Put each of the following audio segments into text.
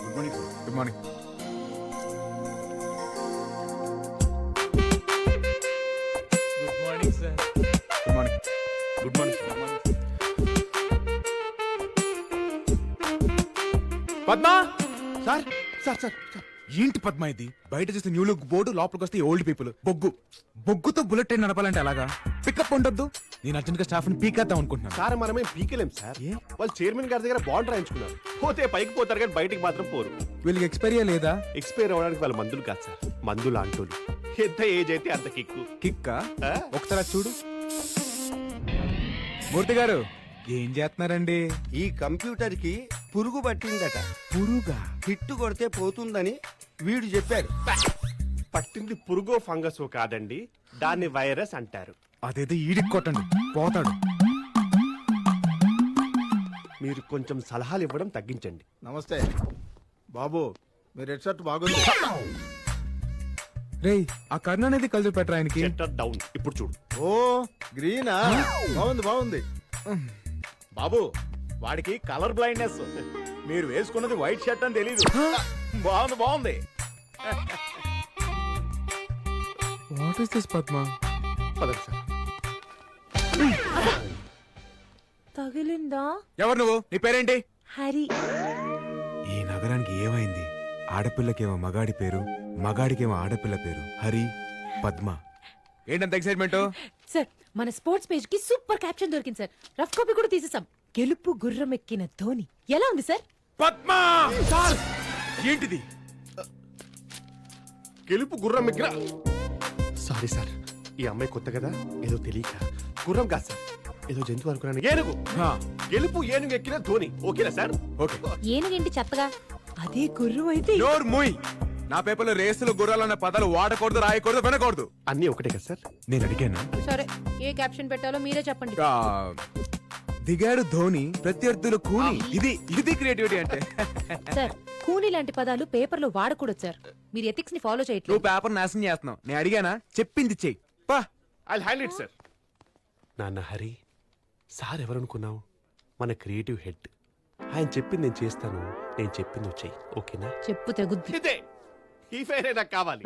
Good morning sir. Good morning. Good morning sir. Good morning. Good morning sir. Padma sir sir sir sir ఏంటి పద్మ ఇది? బయట చూస్తే new look board, లోపలికి వస్తే old people. బొగ్గుతో bullet train నడపాలంటే అలాగా? పికప్ ఉండొద్దు. నేను అర్జెంట్ గా స్టాఫ్ ని పీకేద్దాం అనుకుంటున్నాను. సార్ మనమేం పీకలేం సార్. వాళ్ళు చైర్మన్ గారి దగ్గర బాండ్ రాయించుకున్నారు. పోతే పైకి పోతారు కానీ బయటికి మాత్రం పోరు. వీళ్ళకి ఎక్స్పైరీ లేదా? ఎక్స్పైర్ అవ్వడానికి వాళ్ళ మందులు కాదు సార్, మందులు అంటోళ్ళు. ఎంత ఏజ్ అయితే అంత కిక్కు. కిక్కా? ఆ? ఒకసారి అది చూడు. మూర్తి గారు ఏం చేస్తున్నారండి? ఈ కంప్యూటర్ కి పురుగు పట్టిందట. పురుగా? హిట్ కొడితే పోతుందని వీడు చెప్పాడు. పట్టింది పురుగో ఫంగసో కాదండి, దాన్ని వైరస్ అంటారు. అదేదో ఈడికి కొట్టండి, పోతాడు. మీరు కొంచెం సలహాలు ఇవ్వడం తగ్గించండి. నమస్తే బాబు, మీ రెడ్ షర్ట్ బాగుంది. రేయ్ ఆ కర్ణ అనేది కలిసి పెట్టరా ఆయనకి. Shutter down. ఇప్పుడు చూడు. ఓ గ్రీనా, బాగుంది బాగుంది. బాబు వాడికి కలర్ బ్లైండ్నెస్. మీరు వేసుకున్నది వైట్ షర్ట్ అని తెలీదు. బాగుంది బాగుంది. What is this Padma? పదండి సార్. తగిలిందా? ఎవరు నువ్వు? నీ పేరేంటి? హరి. ఈ నగరానికి ఏమైంది? ఆడపిల్లకేమో మగాడి పేరు, మగాడికేమో ఆడపిల్ల పేరు. హరి, పద్మ. ఏంటంత ఎక్సైట్మెంట్? సార్ మన స్పోర్ట్స్ పేజ్ కి సూపర్ క్యాప్షన్ దొరికింది సార్. రఫ్ కాపీ కూడా తీసేసాం. గెలుపు గుర్రం ఎక్కిన ధోని. ఎలా ఉంది సార్? పద్మ! సార్ ఏంటిది? గెలుపు గుర్రం ఎగ్ర. సారీ సార్, ఈ అమ్మాయి కొత్త కదా, ఏదో తెలియక గుర్రం కాదు సార్, ఏదో జంతువు అనుకున్నాను. ఏనుగు. హా, గెలుపు ఏనుగు ఎక్కిన ధోని. ఓకేనా సార్? ఓకే. ఏనుగేంటి చెత్తగా? అదే గుర్రం అయితే. నోర్ మూయ్. నా పేపర్లో రేసులు గుర్రాలన్న పదాలు వాడకూడదు, రాయకూడదు, వినకూడదు. అన్నీ ఒకటే కదా సార్? నేను అడిగాను. సరే ఏ క్యాప్షన్ పెట్టాలో మీరే చెప్పండి. దిగాడు ధోని, ప్రత్యర్థులు కూని. ఇది క్రియేటివిటీ అంటే. సార్ కూని లాంటి పదాలు పేపర్ లో వాడకూడదు సార్. మీరు ఎథిక్స్ ని ఫాలో నువ్వు చేయట్లేదు. పేపర్ నాశనం చేస్తున్నావు. నేను అడిగానా? చెప్పింది చెయ్యి. పా. I hand it sir. నాన్న హరి, సార్ ఎవరనుకున్నావు? మన క్రియేటివ్ హెడ్. ఆయన చెప్పింది నేను చేస్తాను, నేను చెప్పింది వచ్చాయి. ఓకేనా? చెప్పు తెగుద్ది. ఇదే ఈ ఫైర్ నాకు కావాలి.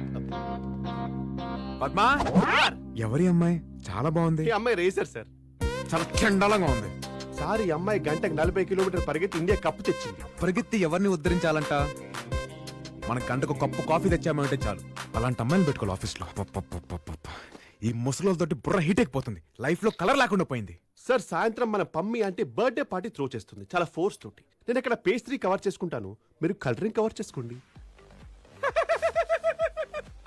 పద్మా, ఎవరి అమ్మాయి? చాలా బాగుంది. ఈ అమ్మాయి రేసర్ సార్. చాలా చండాలంగా ఉంది. సార్ ఈ అమ్మాయి గంటకు 40 కిలోమీటర్ పరిగెత్తి ఇండియా కప్పు తెచ్చింది. పరిగెత్తి ఎవరిని ఉద్ధరించాలంట? మన గంటకు కప్పు కాఫీ తెచ్చామంటే చాలు. అలాంటి అమ్మాయిని పెట్టుకోవాలి ఆఫీస్ లో. ఈ ముసలోళ్ళతోటి బుర్ర హీట్ అయిపోతుంది. లైఫ్ లో కలర్ లేకుండా పోయింది. సార్ సాయంత్రం మన పమ్మి అంటే బర్త్డే పార్టీ త్రో చేస్తుంది, చాలా ఫోర్స్ తోటి. నేను ఇక్కడ పేస్ట్రీ కవర్ చేసుకుంటాను, మీరు కలరింగ్ కవర్ చేసుకోండి.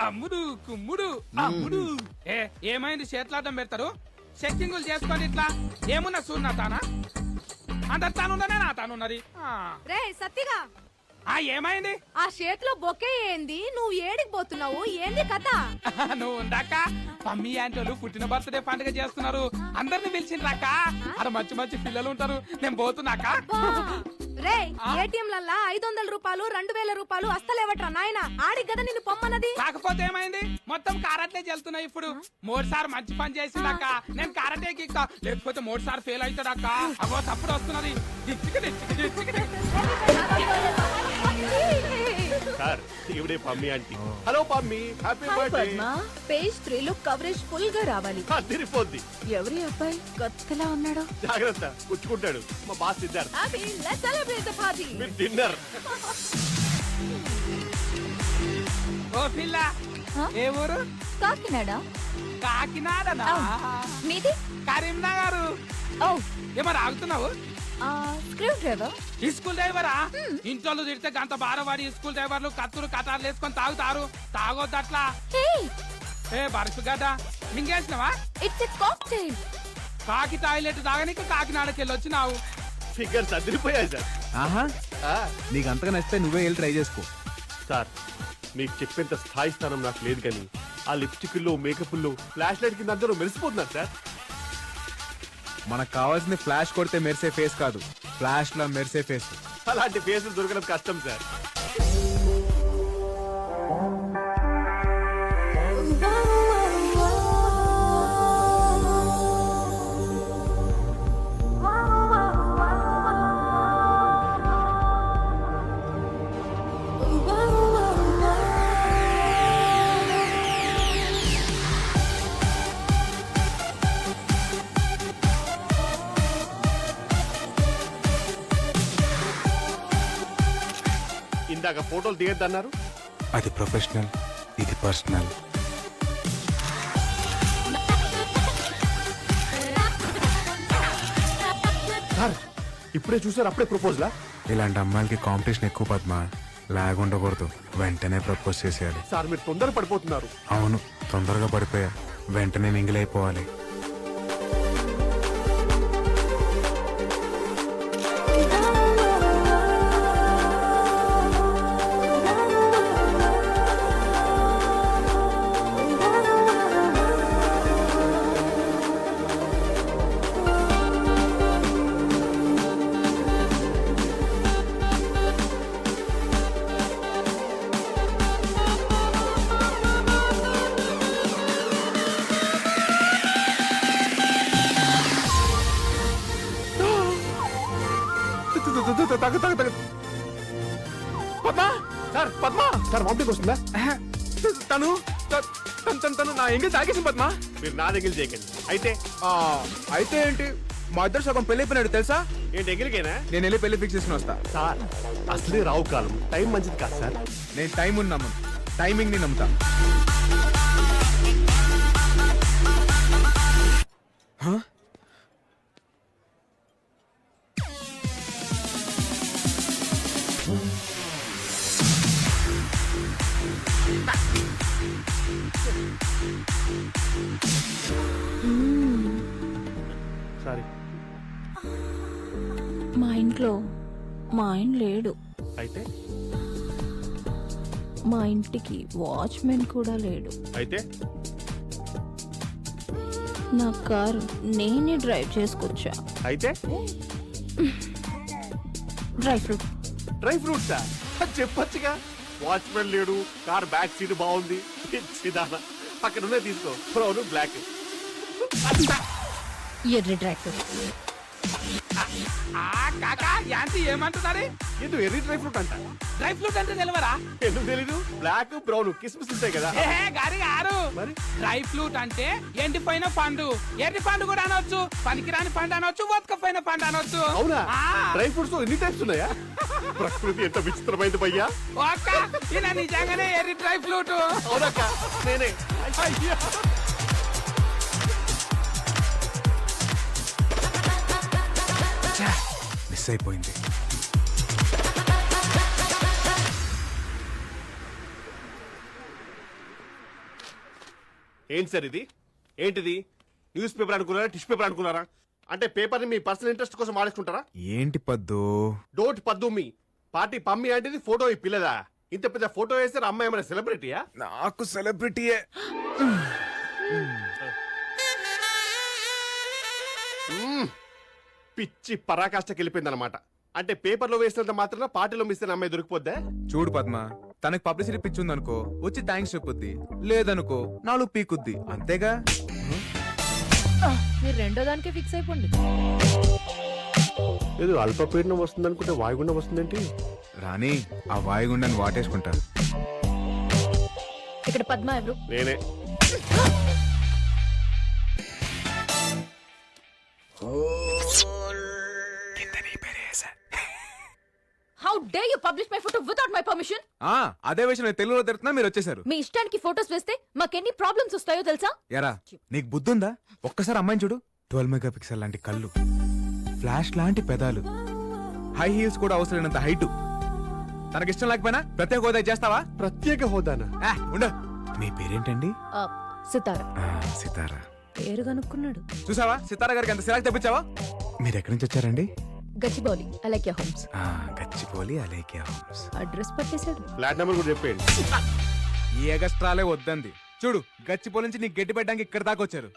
అమ్ముడు కుమ్ముడు అమ్ముడు. ఏమైంది? చేతులాటం పెడతారు, చెక్కింగులు చేసుకోండి. ఇట్లా ఏమున్నా చూడు. నా తానా అందరు తానున్నదే, నా తానున్నది. రే సత్తిగా, ఏమైంది? ఆ చేతిలో బొకే ఏంది? నువ్వు ఏడికి పోతున్నావు? ఏంది కథ? నువ్వు ఉందాక మమ్మీ ఆంటీలు పుట్టిన బర్త్డే పండుగ చేస్తున్నారు. అందరిని పిలిచిండ్రాక. అక్కడ మంచి మంచి పిల్లలు ఉంటారు. నేను పోతున్నాక. రే ఏటీఎంలల్లా 500 రూపాయలు 2000 రూపాయలు అస్తలేవట్రా నాయన. ఆడికి కదా నిన్ను పొమ్మన్నది. కాకపోతే ఏమైంది? మొత్తం కారట్లే చెల్తున్నాయి ఇప్పుడు. 3 సార్ మంచి పని చేసిందాక నేను కారటే కిక్తా, లేకపోతే 3 సార్ ఫెయిల్ అవుతాడాక. అవో తప్పుడు వస్తున్నది. సార్ ఇవిడే Pammi aunty. Hello Pammi, happy birthday. Page 3 లో కవరేజ్ ఫుల్ గా రావాలి. తిరిగిపోద్ది. ఎవరి అబ్బాయి కొత్తలా ఉన్నాడు? జాగ్రత్త, పుచ్చుకుంటాడు. మా boss Siddharth. Let's celebrate the party. మీరు డిన్నర్. ఓ పిల్ల, ఏ ఊరు? కాకినాడ. కాకినాడనా? మీది? కరీంనగర్. ఓ ఏమరా ఆగుతున్నావు? Screw driver. ఈ స్కూల్ డ్రైవరా? ఇంట్లో తిడితే గంట బారవాడి స్కూల్ డ్రైవర్లు కత్తులు కటార్లు వేసుకొని తాగుతారు. తాగొద్దు అట్లా. ఏ బరుసు గడ్డ మింగేసినవా? It's a cocktail. కాకి టాయిలెట్ తాగనీకి కాకినాడకి వెళ్ళి వచ్చినావు. ఫిగర్స్ అదిరిపోయాయి సార్. ఆహా, నీకు అంతగా నచ్చితే నువ్వే వెళ్ళి ట్రై చేసుకో. సార్ మీకు చెప్పేంత స్థాయి స్థానం నాకు లేదు, కానీ ఆ లిప్స్టిక్లో మేకప్లో ఫ్లాష్ లైట్ కింద అందరూ మెరిసిపోతున్నారు సార్. మనకు కావాల్సింది ఫ్లాష్ కొడితే మెరిసే ఫేస్ కాదు, ఫ్లాష్ లా మెరిసే ఫేస్. అలాంటి ఫేసులు దొరకడం కష్టం సార్. ఇందాక ఫోటోలు తీయద్దన్నారు. అది ప్రొఫెషనల్, ఇది పర్సనల్. సార్ ఇప్పుడే చూసారు, అప్పుడే ప్రపోజలా? ఇలాంటి అమ్మాయిలకి కాంపిటీషన్ ఎక్కువ పద్మ. లాగ్ ఉండకూడదు, వెంటనే ప్రపోజ్ చేసేయాలి. సార్ మీరు తొందర పడిపోతున్నారు. అవును, తొందరగా పడిపోయా, వెంటనే మింగిలైపోవాలి. Padma sir, Padma sir vomiting వస్తుందా? తను నా ఎంగేజ్ తాగేసింది పద్మ. మీరు నా దగ్గర చేయకండి. అయితే అయితే ఏంటి, మా ఇద్దరు సగం పెళ్లి అయిపోయినాడు తెలుసా. ఏంటి ఎంగిలికేనా? నేను వెళ్ళి పెళ్లి ఫిక్స్ చేసుకుని వస్తా. సార్ అసలే రావు కాలం, టైం మంచిది కాదు సార్. నేను టైం ఉన్నాము, టైమింగ్ ని నమ్ముతా. హ? సారీ. మా ఇంట్లో మా ఆయన లేడు. అయితే మా ఇంటికి వాచ్మెన్ కూడా లేడు. అయితే నా కారు నేనే డ్రైవ్ చేసుకొచ్చా. అయితే dry fruit. Dry fruits sir, చెప్పొచ్చుగా. వాచ్మెన్ లేడు, కార్ బ్యాక్ సీట్ బాగుంది, పిచ్చిదానా. పక్కన ఉన్నాయి తీసుకో, బ్రౌన్ బ్లాక్. ఎర్రి డ్రై ఫ్రూట్. కాకా యాంటీ ఏమంటున్నారు? ఇది ఎర్రీ డ్రై ఫ్రూట్ అంట. డ్రై ఫ్రూట్ అంటే తెలియరా? ఎందుకు తెలీదు? బ్లాక్ బ్రౌన్ కిస్మిస్ ఉంటాయి కదా. ఏ గారి గారు, మరి డ్రై ఫ్రూట్ అంటే ఎండిపోయిన పండు. ఎర్రి పండు కూడా అనొచ్చు, పనికిరాని పండు అనొచ్చు, వతకపోయిన పండు అనొచ్చు. అవునా? ఆ. డ్రై ఫ్రూట్స్ ఎన్ని టైప్స్ ఉన్నాయా? ప్రకృతి ఎంత విచిత్రమైంది భయ్యా. ఒక్క ఈయన నిజంగానే ఎర్రి డ్రై ఫ్రూట్. అవునక్క, నేనే. అయ్యా. మిస్ అయిపోయింది. ఏంటి సార్ ఇది? ఏంటిది? న్యూస్ పేపర్ అనుకున్నారా, టిష్యూ పేపర్ అనుకున్నారా? అంటే పేపర్ ని మీ పర్సనల్ ఇంట్రెస్ట్ కోసం వాడేసుకుంటారా? ఏంటి పద్దు? డోట్ పద్దు మీ పార్టీ పమ్మి అంటే ఫోటో ఈ పిల్లదా? ఇంత పెద్ద ఫోటో వేస్తే అమ్మాయి ఏమైనా సెలబ్రిటీయా? నాకు సెలబ్రిటీయే. పిచ్చి పరాకాష్ఠకి వెళ్ళిపోయింది అనమాట. అంటే పేపర్లో వేసినంత మాత్రం పార్టీలో మిస్ అయిన అమ్మాయి దొరికిపోద్దా? చూడు పద్మ, తనకి పబ్లిసిటీ పిచ్చి ఉందనుకో వచ్చి థ్యాంక్స్ చెప్పుద్ది, లేదనుకో నాలుగు పీకుద్ది, అంతేగా. మీరు రెండో దానికే ఫిక్స్ అయిపోండి. ఏదో అల్పపీడనం వస్తుంది అనుకుంటే వాయుగుండం వస్తుందేంటి? రాణి, ఆ వాయుగుండాన్ని వాటేసుకుంటా. ఇక్కడ పద్మ ఎవరు? నేనే. How day you publish my photo without my permission? అదే విషయం నేను తెలుగులో తిడుతున్నా, మీరు వచ్చేసారు. మీ ఇష్టానికి ఫోటోస్ వేస్తే మాకెన్ని ప్రాబ్లమ్స్ వస్తాయో తెలుసా? ఎరా, నీకు బుద్ధుందా? ఒక్కసారి అమ్మాయిని చూడు. 12 మెగాపిక్సెల్ లాంటి కళ్ళు, ఫ్లాష్ లాంటి పెదాలు, హై హీల్స్ కూడా అవసరం లేనంత హైట్. తనకిష్టం లేకపోయినా ప్రత్యేక హోదా చేస్తావా? ప్రత్యేక హోదానా? ఉండు. మీ పేరేంటండి? సితారా. సితారా. పేరు కనుక్కున్నాడు. చూసావా, సితారా గారికి ఎంత సిరాకు తెప్పించావా? మీరు ఎక్కడి నుంచి వచ్చారండి? Gachibowli Alaikya homes. Gachibowli Alaikya homes. Address పట్టేశాడు. ఫ్లాట్ నెంబర్ కూడా చెప్పేయండి. ఈ ఎగస్ట్రాలే వద్దంది. చూడు, గచ్చిపోలి నుంచి నీకు గట్టి పెట్టడానికి ఇక్కడ దాకా వచ్చారు.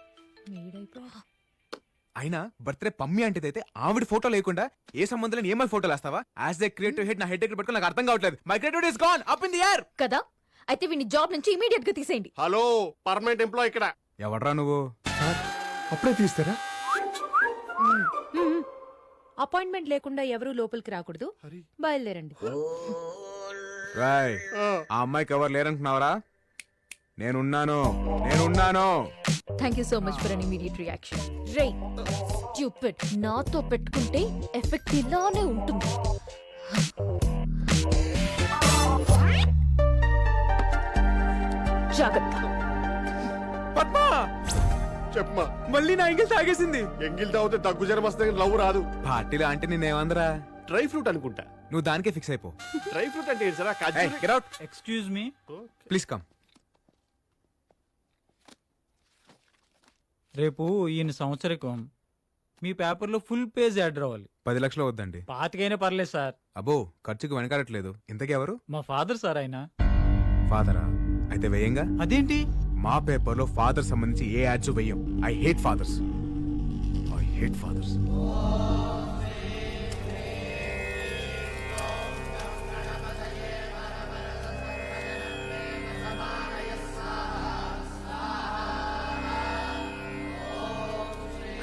అయినా బర్త్డే పమ్మి అంటేదైతే ఆవిడ ఫోటో లేకుండా ఏ సంబంధం లేని ఏమై ఫోటోలు వేస్తావా? యాజ్ ఏ క్రియేటివ్ హెడ్ నా హెడ్ దగ్గర పెట్టుకుని నాకు అర్థం కావట్లేదు. My creativity is gone up in the air. కదా, అయితే వీని జాబ్ నుంచి ఇమీడియట్ గా తీసేయండి. హలో, పర్మనెంట్ ఎంప్లాయ్ ఇక్కడ. ఎవడ్రా నువ్వు? అప్పుడే తీస్తారా? అపాయింట్మెంట్ లేకుండా ఎవరు లోపలికి రాకూడదు. బయలుదేరండి. రాయ్, ఆ అమ్మాయికి ఎవరు లేరంటున్నావరా? నేనున్నాను. Thank you so much for an immediate reaction. Ray stupid, నాతో పెట్టుకుంటే ఎఫెక్ట్ ఇలానే ఉంటుంది. జాగ్రత్త. పద్మా చెప్పమా. మళ్ళీ నా ఎంగిల్ తాగేసింది. ఎంగిల్ తాగితే దగ్గు జ్వరం వస్తే లవ్ రాదు. పార్టీలో అంటే నేనేమందరా? డ్రై ఫ్రూట్ అనుకుంటా. నువ్వు దానికే ఫిక్స్ అయిపో. డ్రై ఫ్రూట్ అంటే ఏంటి సార్? ఆ ఖర్జూరం- get out. Excuse me, please come. రేపు ఈయన సంవత్సరికం మీ పేపర్లో ఫుల్ పేజ్ యాడ్ రావాలి. 10 లక్షలు వద్దండి. పాతికైనా పర్లేదు సార్. అబ్బో ఖర్చుకు వెనకాడట్లేదు. ఇంతకీ ఎవరు? మా ఫాదర్ సార్ ఆయన. ఫాదరా? అయితే వేయంగా. అదేంటి? మా పేపర్ లో ఫాదర్ సంబంధించి ఏ యాడ్స్ వేయం. I hate fathers.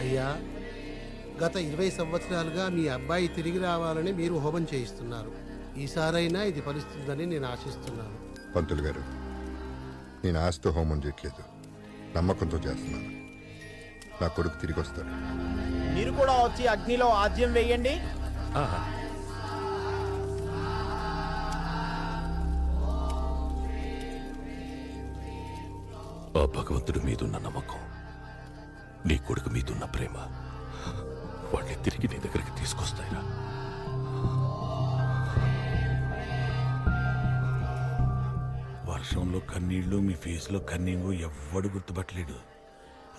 అయ్యా, గత 20 సంవత్సరాలుగా మీ అబ్బాయి తిరిగి రావాలని మీరు హోమం చేయిస్తున్నారు. ఈసారైనా ఇది ఫలిస్తుందని నేను ఆశిస్తున్నాను. పంతులు గారు, నేను ఆస్తి హోమం చేయట్లేదు, నమ్మకంతో చేస్తున్నాను. నా కొడుకు తిరిగి వస్తాడు. మీరు కూడా వచ్చి అగ్నిలో ఆజ్యం వేయండి. ఆ భగవంతుడి మీదున్న నమ్మకం, నీ కొడుకు మీదున్న ప్రేమ వాళ్ళని తిరిగి నీ దగ్గరికి తీసుకొస్తాయిరా. వర్షంలో కన్నీళ్లు, మీ ఫేస్ లో కన్నీళ్లు ఎవ్వడు గుర్తుపట్టలేడు.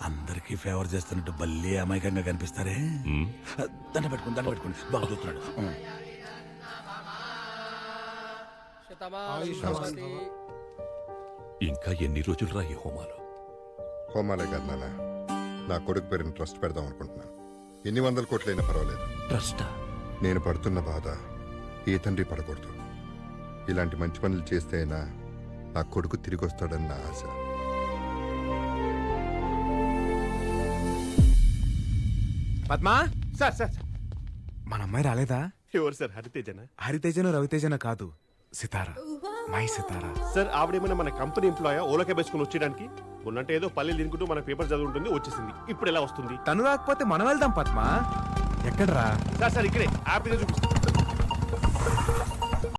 అందరికీ ఫేవర్ చేస్తున్నట్టు భలే అమాయకంగా కనిపిస్తారే. దండ పెట్టుకోండి బాగా చూస్తున్నాడు. ఇంకా ఎన్ని రోజులు రా ఈ హోమాలు? హోమాలే కాదు నాన్న, నా కొడుకు పేరుని ట్రస్ట్ పెడదాం అనుకుంటున్నాను. ఎన్ని 100 కోట్లైనా పర్వాలేదు. ట్రస్టా? నేను పడుతున్న బాధ ఏ తండ్రి పడకూడదు. ఇలాంటి మంచి పనులు చేస్తే అయినా నా కొడుకు తిరిగి వస్తాడన్న ఆశ. Padma, sir sir sir. మన అమ్మాయి రాలేదా? ఎవరు సార్? హరితేజనా? హరితేజను రవితేజన కాదు, సితారా. My Sitara. సార్ ఆవిడేమైనా మన కంపెనీ ఎంప్లాయా ఓలకే వేసుకుని వచ్చేయడానికి? ఉన్నట్టు ఏదో పల్లెలు తినుకుంటూ మన పేపర్ చదువుంటుంది, వచ్చేసింది. ఇప్పుడు ఎలా వస్తుంది? తను రాకపోతే మనం వెళ్దాం పద్మా. ఎక్కడ్రా? సార్ సార్ ఇక్కడే యాప్ చూపిస్తాను.